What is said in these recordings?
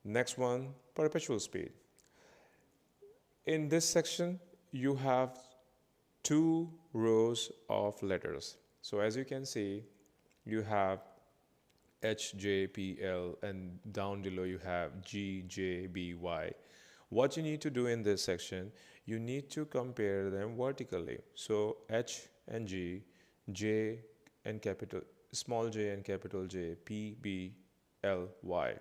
Next one, perpetual speed. In this section, you have two rows of letters. So as you can see, you have H, J, P, L, and down below you have G, J, B, Y. What you need to do in this section, you need to compare them vertically. So H and G, J and small j and capital J, P, B, L, Y.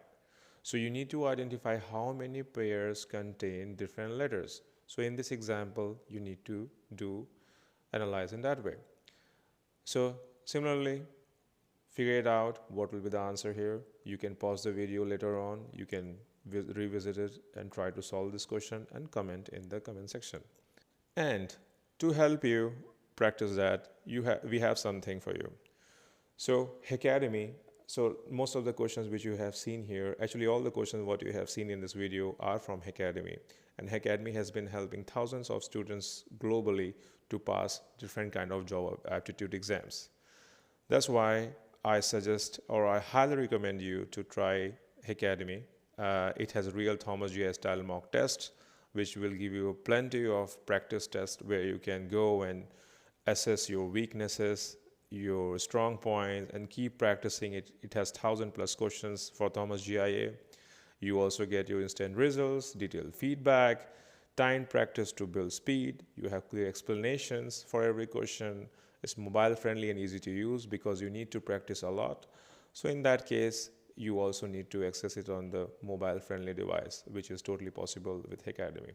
So you need to identify how many pairs contain different letters. So in this example, you need to analyze in that way. So similarly, figure it out what will be the answer here. You can pause the video later on. You can revisit it and try to solve this question and comment in the comment section. And to help you practice that, we have something for you. So Heycademy, so most of the questions which you have seen here, actually all the questions what you have seen in this video are from Heycademy. And Heycademy has been helping thousands of students globally to pass different kind of job aptitude exams. That's why I suggest, or I highly recommend you to try Heycademy. It has a real Thomas GIA style mock test, which will give you plenty of practice tests where you can go and assess your weaknesses, your strong points, and keep practicing it. It has 1,000+ questions for Thomas GIA. You also get your instant results, detailed feedback, timed practice to build speed. You have clear explanations for every question. It's mobile friendly and easy to use because you need to practice a lot. So in that case, you also need to access it on the mobile friendly device, which is totally possible with Heycademy.